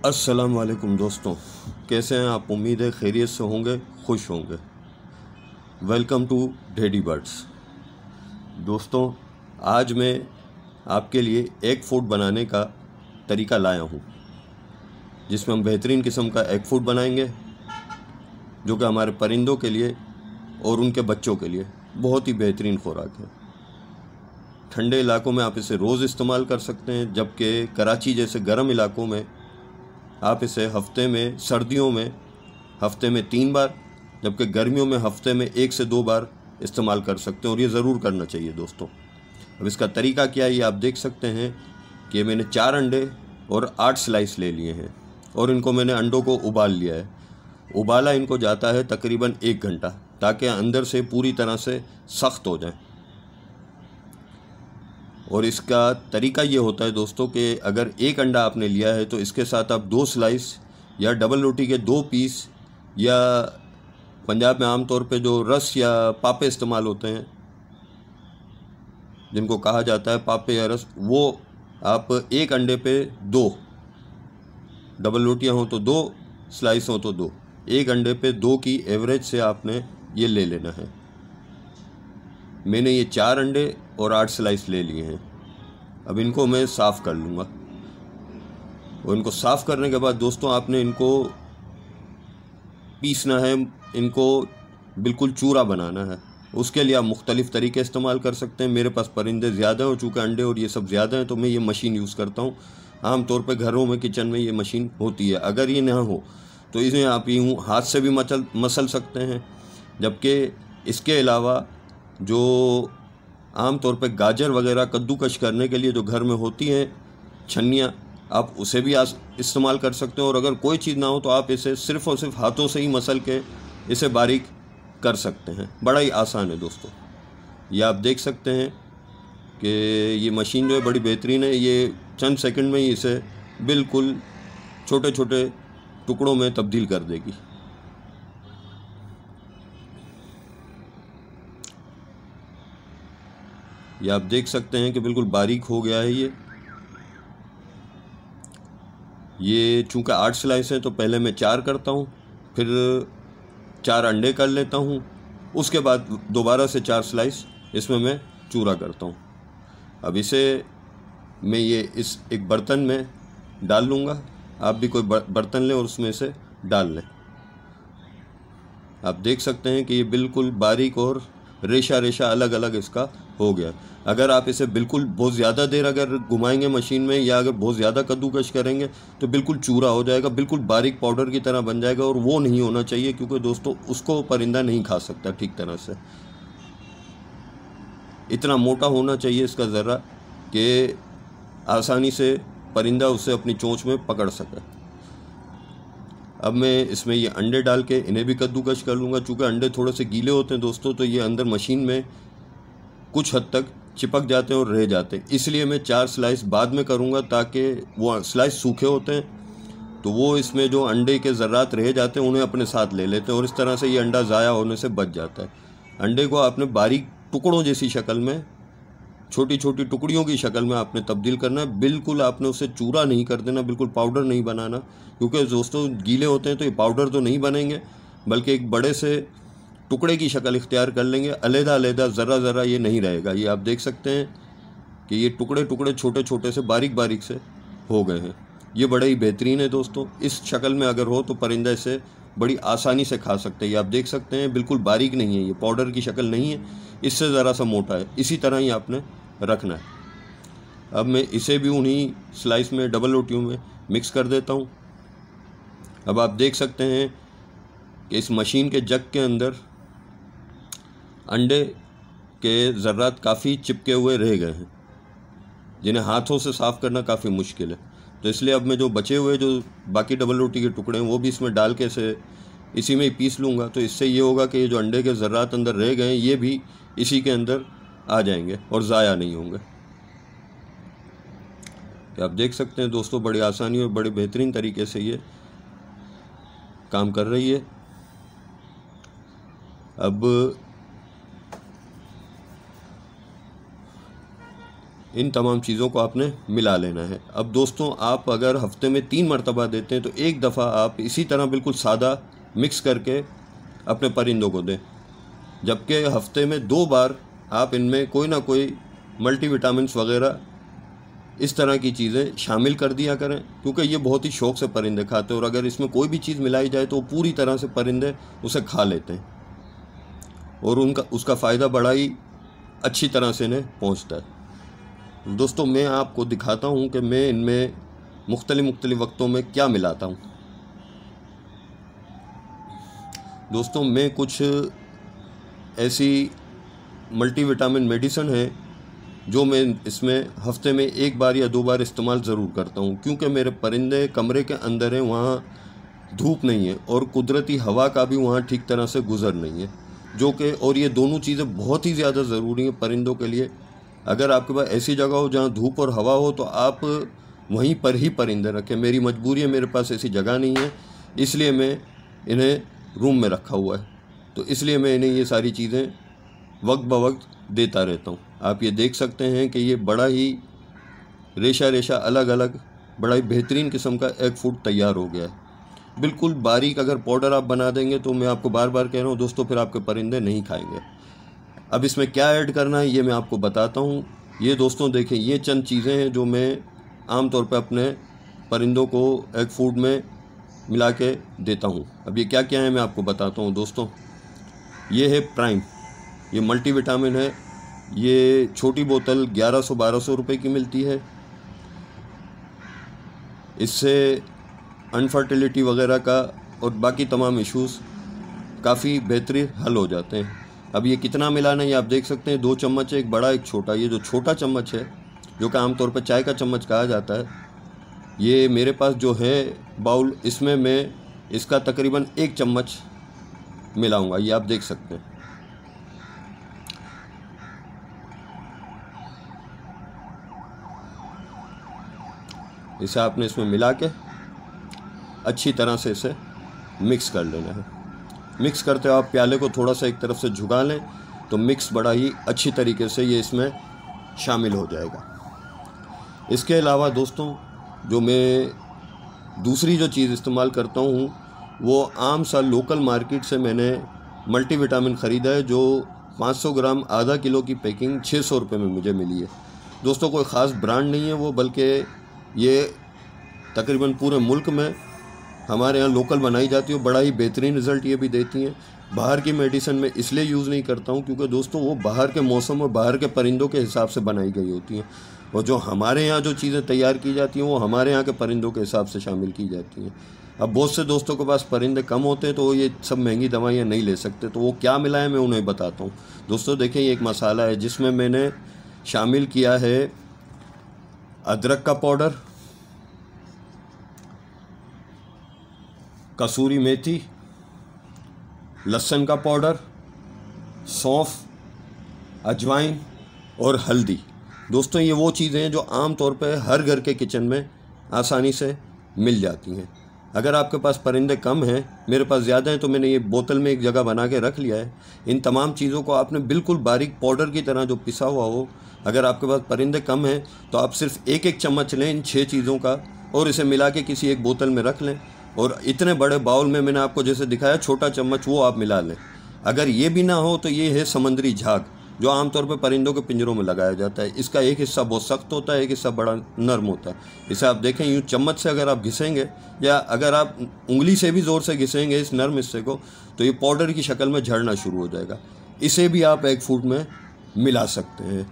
अस्सलाम वालेकुम दोस्तों, कैसे हैं आप? उम्मीद है खैरियत से होंगे, खुश होंगे। वेलकम टू ढेडी बर्ड्स। दोस्तों, आज मैं आपके लिए एग फूड बनाने का तरीका लाया हूँ, जिसमें हम बेहतरीन किस्म का एग फूड बनाएंगे, जो कि हमारे परिंदों के लिए और उनके बच्चों के लिए बहुत ही बेहतरीन खुराक है। ठंडे इलाकों में आप इसे रोज़ इस्तेमाल कर सकते हैं, जबकि कराची जैसे गर्म इलाकों में आप इसे सर्दियों में हफ्ते में 3 बार, जबकि गर्मियों में हफ्ते में 1 से 2 बार इस्तेमाल कर सकते हैं, और ये ज़रूर करना चाहिए दोस्तों। अब इसका तरीका क्या है, ये आप देख सकते हैं कि मैंने 4 अंडे और 8 स्लाइस ले लिए हैं, और इनको मैंने अंडों को उबाल लिया है। उबाला इनको जाता है तकरीबन 1 घंटा, ताकि अंदर से पूरी तरह से सख्त हो जाए। और इसका तरीका ये होता है दोस्तों कि अगर 1 अंडा आपने लिया है तो इसके साथ आप 2 स्लाइस या डबल रोटी के 2 पीस, या पंजाब में आमतौर पे जो रस या पापे इस्तेमाल होते हैं, जिनको कहा जाता है पापे या रस, वो आप 1 अंडे पे 2, डबल रोटियां हो तो 2, स्लाइस हो तो 2, 1 अंडे पे 2 की एवरेज से आपने ये ले लेना है। मैंने ये 4 अंडे और 8 स्लाइस ले लिए हैं। अब इनको मैं साफ़ कर लूँगा, और इनको साफ़ करने के बाद दोस्तों आपने इनको पीसना है, इनको बिल्कुल चूरा बनाना है। उसके लिए आप मुख्तलिफ़ तरीके इस्तेमाल कर सकते हैं। मेरे पास परिंदे ज़्यादा हैं, और चूँकि अंडे और ये सब ज़्यादा हैं तो मैं ये मशीन यूज़ करता हूँ। आम तौर पे घरों में, किचन में ये मशीन होती है। अगर ये ना हो तो इसे आप यूँ हाथ से भी मसल सकते हैं। जबकि इसके अलावा जो आम तौर पे गाजर वगैरह कद्दूकश करने के लिए जो घर में होती हैं छन्नियाँ, आप उसे भी इस्तेमाल कर सकते हो। और अगर कोई चीज़ ना हो तो आप इसे सिर्फ़ और सिर्फ हाथों से ही मसल के इसे बारीक कर सकते हैं। बड़ा ही आसान है दोस्तों। ये आप देख सकते हैं कि ये मशीन जो है बड़ी बेहतरीन है। ये चंद सेकंड में ही इसे बिल्कुल छोटे छोटे टुकड़ों में तब्दील कर देगी। ये आप देख सकते हैं कि बिल्कुल बारीक हो गया है। ये चूँकि 8 स्लाइस हैं तो पहले मैं 4 करता हूँ, फिर 4 अंडे कर लेता हूँ, उसके बाद दोबारा से 4 स्लाइस इसमें मैं चूरा करता हूँ। अब इसे मैं इस एक बर्तन में डाल लूँगा। आप भी कोई बर्तन लें और उसमें इसे डाल लें। आप देख सकते हैं कि ये बिल्कुल बारीक और रेशा रेशा अलग अलग इसका हो गया। अगर आप इसे बिल्कुल बहुत ज़्यादा देर अगर घुमाएंगे मशीन में, या अगर बहुत ज़्यादा कद्दूकश करेंगे तो बिल्कुल चूरा हो जाएगा, बिल्कुल बारीक पाउडर की तरह बन जाएगा, और वो नहीं होना चाहिए, क्योंकि दोस्तों उसको परिंदा नहीं खा सकता ठीक तरह से। इतना मोटा होना चाहिए इसका ज़र्रा कि आसानी से परिंदा उसे अपनी चोंच में पकड़ सके। अब मैं इसमें ये अंडे डाल के इन्हें भी कद्दूकश कर लूँगा। चूँकि अंडे थोड़े से गीले होते हैं दोस्तों, तो ये अंदर मशीन में कुछ हद तक चिपक जाते हैं और रह जाते हैं, इसलिए मैं 4 स्लाइस बाद में करूँगा, ताकि वो स्लाइस सूखे होते हैं तो वो इसमें जो अंडे के ज़र्रात रह जाते हैं उन्हें अपने साथ ले लेते हैं, और इस तरह से ये अंडा ज़ाया होने से बच जाता है। अंडे को आपने बारीक टुकड़ों जैसी शक्ल में, छोटी छोटी टुकड़ियों की शक्ल में आपने तब्दील करना है। बिल्कुल आपने उसे चूरा नहीं कर देना, बिल्कुल पाउडर नहीं बनाना, क्योंकि दोस्तों गीले होते हैं तो ये पाउडर तो नहीं बनेंगे, बल्कि एक बड़े से टुकड़े की शक्ल इख्तियार कर लेंगे। अलहदा अलहदा ज़रा ज़रा ये नहीं रहेगा। ये आप देख सकते हैं कि ये टुकड़े टुकड़े छोटे छोटे से बारीक बारीक से हो गए हैं। ये बड़े ही बेहतरीन है दोस्तों। इस शक्ल में अगर हो तो परिंदा इसे बड़ी आसानी से खा सकते हैं। ये आप देख सकते हैं बिल्कुल बारीक नहीं है, ये पाउडर की शक्ल नहीं है, इससे ज़रा सा मोटा है। इसी तरह ही आपने रखना है। अब मैं इसे भी उन्हीं स्लाइस में, डबल रोटियों में मिक्स कर देता हूँ। अब आप देख सकते हैं कि इस मशीन के जग के अंदर अंडे के ज़र्रात काफ़ी चिपके हुए रह गए हैं, जिन्हें हाथों से साफ़ करना काफ़ी मुश्किल है। तो इसलिए अब मैं जो बचे हुए जो बाकी डबल रोटी के टुकड़े हैं वो भी इसमें डाल के इसी में ही पीस लूँगा। तो इससे ये होगा कि ये जो अंडे के ज़र्रात अंदर रह गए हैं ये भी इसी के अंदर आ जाएंगे और ज़ाया नहीं होंगे। कि आप देख सकते हैं दोस्तों, बड़ी आसानी और बड़े बेहतरीन तरीके से ये काम कर रही है। अब इन तमाम चीज़ों को आपने मिला लेना है। अब दोस्तों, आप अगर हफ्ते में 3 मरतबा देते हैं तो एक दफ़ा आप इसी तरह बिल्कुल सादा मिक्स करके अपने परिंदों को दें, जबकि हफ्ते में 2 बार आप इनमें कोई ना कोई मल्टीविटामिन्स वगैरह इस तरह की चीज़ें शामिल कर दिया करें, क्योंकि ये बहुत ही शौक़ से परिंदे खाते हैं और अगर इसमें कोई भी चीज़ मिलाई जाए तो पूरी तरह से परिंदे उसे खा लेते हैं और उसका फ़ायदा बड़ा ही अच्छी तरह से इन्हें पहुंचता है। दोस्तों, मैं आपको दिखाता हूं कि मैं इनमें मुख्तलिफ वक्तों में क्या मिलाता हूं। दोस्तों, मैं कुछ ऐसी मल्टीविटामिन मेडिसिन है जो मैं इसमें हफ्ते में 1 बार या 2 बार इस्तेमाल ज़रूर करता हूं, क्योंकि मेरे परिंदे कमरे के अंदर हैं, वहाँ धूप नहीं है और कुदरती हवा का भी वहाँ ठीक तरह से गुज़र नहीं है, जो कि और ये दोनों चीज़ें बहुत ही ज़्यादा ज़रूरी हैं परिंदों के लिए। अगर आपके पास ऐसी जगह हो जहाँ धूप और हवा हो तो आप वहीं पर ही परिंदे रखें। मेरी मजबूरी है, मेरे पास ऐसी जगह नहीं है, इसलिए मैं इन्हें रूम में रखा हुआ है, तो इसलिए मैं इन्हें ये सारी चीज़ें वक्त ब वक्त देता रहता हूँ। आप ये देख सकते हैं कि ये बड़ा ही रेशा अलग अलग बड़ा ही बेहतरीन किस्म का एग फूड तैयार हो गया है। बिल्कुल बारीक अगर पाउडर आप बना देंगे तो मैं आपको बार बार कह रहा हूँ दोस्तों, फिर आपके परिंदे नहीं खाएंगे। अब इसमें क्या ऐड करना है ये मैं आपको बताता हूँ। ये दोस्तों देखें, ये चंद चीज़ें हैं जो मैं आमतौर पर अपने परिंदों को एग फूड में मिला के देता हूँ। अब ये क्या क्या है मैं आपको बताता हूँ दोस्तों। ये है प्राइम, ये मल्टीविटामिन है। ये छोटी बोतल 1100-1200 रुपये की मिलती है। इससे अनफर्टिलिटी वगैरह का और बाकी तमाम इश्यूज़ काफ़ी बेहतरीन हल हो जाते हैं। अब ये कितना मिलाना है ये आप देख सकते हैं, 2 चम्मच है, एक बड़ा एक छोटा। ये जो छोटा चम्मच है, जो कि आमतौर पर चाय का चम्मच कहा जाता है, ये मेरे पास जो है बाउल, इसमें मैं इसका तकरीबन 1 चम्मच मिलाऊंगा। ये आप देख सकते हैं। इसे आपने इसमें मिला के अच्छी तरह से इसे मिक्स कर लेना है। मिक्स करते हो आप प्याले को थोड़ा सा एक तरफ से झुका लें तो मिक्स बड़ा ही अच्छी तरीके से ये इसमें शामिल हो जाएगा। इसके अलावा दोस्तों, जो मैं दूसरी जो चीज़ इस्तेमाल करता हूँ वो आम सा लोकल मार्केट से मैंने मल्टीविटामिन ख़रीदा है, जो 500 ग्राम आधा किलो की पैकिंग 600 रुपये में मुझे मिली है। दोस्तों, कोई ख़ास ब्रांड नहीं है वो, बल्कि ये तकरीबन पूरे मुल्क में हमारे यहाँ लोकल बनाई जाती है। बड़ा ही बेहतरीन रिज़ल्ट ये भी देती हैं। बाहर की मेडिसिन में इसलिए यूज़ नहीं करता हूँ क्योंकि दोस्तों वो बाहर के मौसम और बाहर के परिंदों के हिसाब से बनाई गई होती हैं, और जो हमारे यहाँ जो चीज़ें तैयार की जाती हैं वो हमारे यहाँ के परिंदों के हिसाब से शामिल की जाती हैं। अब बहुत से दोस्तों के पास परिंदे कम होते हैं तो वो ये सब महंगी दवाइयाँ नहीं ले सकते, तो वो क्या मिला है मैं उन्हें बताता हूँ। दोस्तों देखें, ये एक मसाला है जिसमें मैंने शामिल किया है अदरक का पाउडर, कसूरी मेथी, लहसुन का पाउडर, सौंफ, अजवाइन और हल्दी। दोस्तों, ये वो चीज़ें हैं जो आम तौर पे हर घर के किचन में आसानी से मिल जाती हैं। अगर आपके पास परिंदे कम हैं, मेरे पास ज़्यादा हैं, तो मैंने ये बोतल में एक जगह बना के रख लिया है। इन तमाम चीज़ों को आपने बिल्कुल बारीक पाउडर की तरह जो पिसा हुआ हो, अगर आपके पास परिंदे कम हैं तो आप सिर्फ 1-1 चम्मच लें इन 6 चीज़ों का और इसे मिला के किसी एक बोतल में रख लें, और इतने बड़े बाउल में मैंने आपको जैसे दिखाया छोटा चम्मच वो आप मिला लें। अगर ये भी ना हो तो ये है समंदरी झाग, जो आमतौर पर परिंदों के पिंजरों में लगाया जाता है। इसका एक हिस्सा बहुत सख्त होता है, एक हिस्सा बड़ा नरम होता है। इसे आप देखें, यूँ चम्मच से अगर आप घिसेंगे या अगर आप उंगली से भी ज़ोर से घिसेंगे इस नरम हिस्से को, तो ये पाउडर की शक्ल में झड़ना शुरू हो जाएगा। इसे भी आप एग फूड में मिला सकते हैं।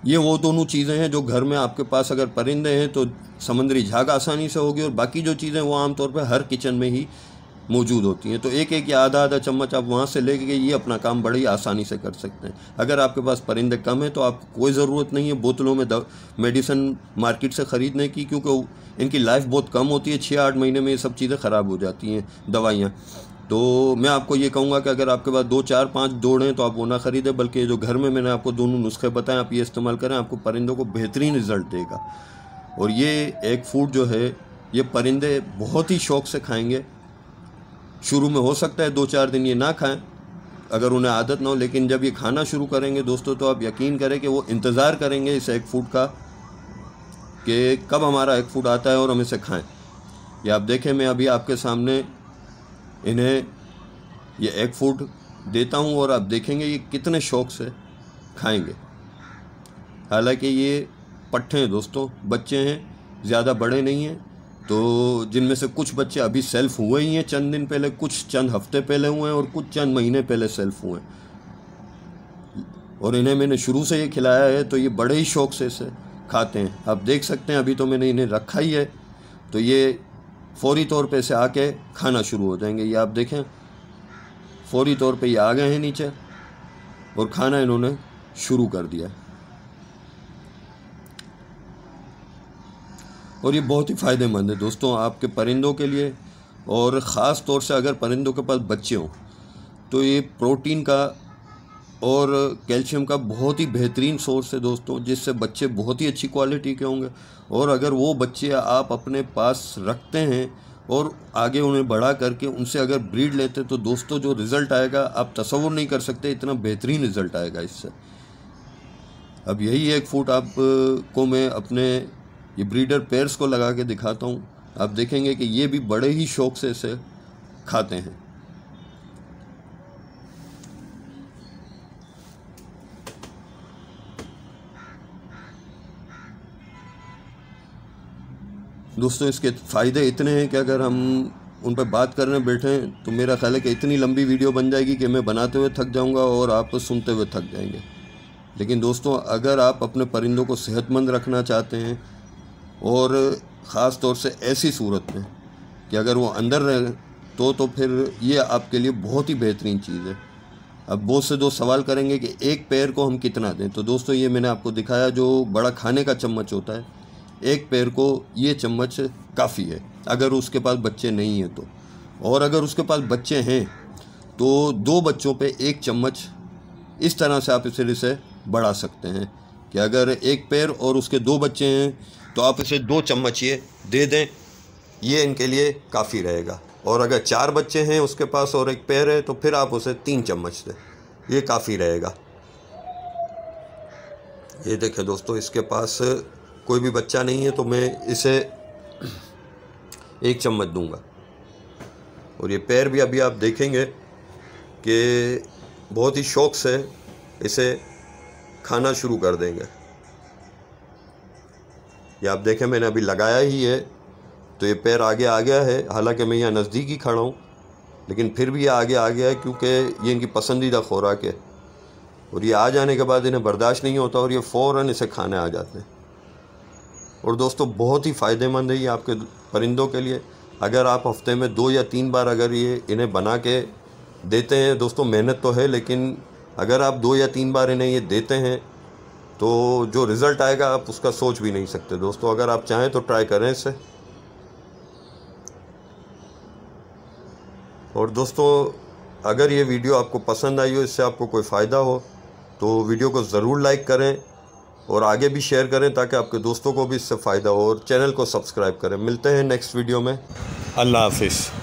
ये वो दोनों चीज़ें हैं जो घर में आपके पास अगर परिंदे हैं तो समंदरी झाग आसानी से होगी, और बाकी जो चीज़ें वो आमतौर पर हर किचन में ही मौजूद होती हैं। तो 1-1 या आधा चम्मच आप वहाँ से लेके ये अपना काम बड़ी आसानी से कर सकते हैं। अगर आपके पास परिंदे कम हैं तो आपको कोई ज़रूरत नहीं है बोतलों में मेडिसिन मार्केट से ख़रीदने की, क्योंकि इनकी लाइफ बहुत कम होती है। 6-8 महीने में ये सब चीज़ें ख़राब हो जाती हैं दवाइयाँ। तो मैं आपको ये कहूँगा कि अगर आपके पास 2, 4, 5 जोड़ हैं तो आप वो ना ख़रीदें, बल्कि जो घर में मैंने आपको दोनों नुस्खे बताएं आप ये इस्तेमाल करें, आपको परिंदों को बेहतरीन रिज़ल्ट देगा। और ये एग फूड जो है ये परिंदे बहुत ही शौक़ से खाएंगे। शुरू में हो सकता है 2-4 दिन ये ना खाएं अगर उन्हें आदत ना हो, लेकिन जब ये खाना शुरू करेंगे दोस्तों तो आप यकीन करें कि वो इंतज़ार करेंगे इस एग फूड का कि कब हमारा एग फूड आता है और हम इसे खाएं। ये आप देखें, मैं अभी आपके सामने इन्हें ये एग फूड देता हूँ और आप देखेंगे ये कितने शौक़ से खाएंगे। हालांकि ये पट्ठे हैं दोस्तों, बच्चे हैं, ज़्यादा बड़े नहीं हैं। तो जिनमें से कुछ बच्चे अभी सेल्फ हुए ही हैं चंद दिन पहले, कुछ चंद हफ्ते पहले हुए हैं और कुछ चंद महीने पहले सेल्फ हुए हैं। और इन्हें मैंने शुरू से ये खिलाया है तो ये बड़े ही शौक़ से इसे खाते हैं। आप देख सकते हैं अभी तो मैंने इन्हें रखा ही है, तो ये फौरी तौर पे इसे आके खाना शुरू हो जाएंगे। ये आप देखें, फौरी तौर पे ये आ गए हैं नीचे और खाना इन्होंने शुरू कर दिया। और ये बहुत ही फ़ायदेमंद है दोस्तों आपके परिंदों के लिए, और ख़ास तौर से अगर परिंदों के पास बच्चे हों तो ये प्रोटीन का और कैल्शियम का बहुत ही बेहतरीन सोर्स है दोस्तों, जिससे बच्चे बहुत ही अच्छी क्वालिटी के होंगे। और अगर वो बच्चे आप अपने पास रखते हैं और आगे उन्हें बड़ा करके उनसे अगर ब्रीड लेते तो दोस्तों जो रिज़ल्ट आएगा आप तसव्वुर नहीं कर सकते, इतना बेहतरीन रिज़ल्ट आएगा इससे। अब यही एक फूड आपको मैं अपने ये ब्रीडर पेयर्स को लगा के दिखाता हूँ। आप देखेंगे कि ये भी बड़े ही शौक़ से इसे खाते हैं। दोस्तों इसके फ़ायदे इतने हैं कि अगर हम उन पर बात करने बैठें तो मेरा ख्याल है कि इतनी लंबी वीडियो बन जाएगी कि मैं बनाते हुए थक जाऊंगा और आप सुनते हुए थक जाएंगे। लेकिन दोस्तों अगर आप अपने परिंदों को सेहतमंद रखना चाहते हैं, और ख़ास तौर से ऐसी सूरत में कि अगर वो अंदर रहे तो फिर ये आपके लिए बहुत ही बेहतरीन चीज़ है। अब बहुत से दोस्त सवाल करेंगे कि एक पैर को हम कितना दें, तो दोस्तों ये मैंने आपको दिखाया जो बड़ा खाने का चम्मच होता है, एक पैर को ये चम्मच काफ़ी है अगर उसके पास बच्चे नहीं हैं तो। और अगर उसके पास बच्चे हैं तो 2 बच्चों पे 1 चम्मच, इस तरह से आप इसे बढ़ा सकते हैं कि अगर एक पैर और उसके 2 बच्चे हैं तो आप इसे 2 चम्मच ये दे दें, ये इनके लिए काफ़ी रहेगा। और अगर 4 बच्चे हैं उसके पास और एक पैर है तो फिर आप उसे 3 चम्मच दें, ये काफ़ी रहेगा। ये देखें दोस्तों, इसके पास कोई भी बच्चा नहीं है तो मैं इसे 1 चम्मच दूंगा। और ये पैर भी अभी आप देखेंगे कि बहुत ही शौक़ से इसे खाना शुरू कर देंगे। ये आप देखें, मैंने अभी लगाया ही है तो ये पैर आगे आ गया है। हालांकि मैं यहाँ नज़दीक ही खड़ा हूँ, लेकिन फिर भी ये आगे आ गया है क्योंकि ये इनकी पसंदीदा खुराक है। और ये आ जाने के बाद इन्हें बर्दाश्त नहीं होता और ये फ़ौरन इसे खाने आ जाते हैं। और दोस्तों बहुत ही फ़ायदेमंद है ये आपके परिंदों के लिए। अगर आप हफ्ते में 2 या 3 बार अगर ये इन्हें बना के देते हैं, दोस्तों मेहनत तो है, लेकिन अगर आप 2 या 3 बार इन्हें ये देते हैं तो जो रिज़ल्ट आएगा आप उसका सोच भी नहीं सकते दोस्तों। अगर आप चाहें तो ट्राई करें इसे। और दोस्तों अगर ये वीडियो आपको पसंद आई हो, इससे आपको कोई फ़ायदा हो, तो वीडियो को ज़रूर लाइक करें और आगे भी शेयर करें ताकि आपके दोस्तों को भी इससे फ़ायदा हो, और चैनल को सब्सक्राइब करें। मिलते हैं नेक्स्ट वीडियो में। अल्लाह हाफिज़।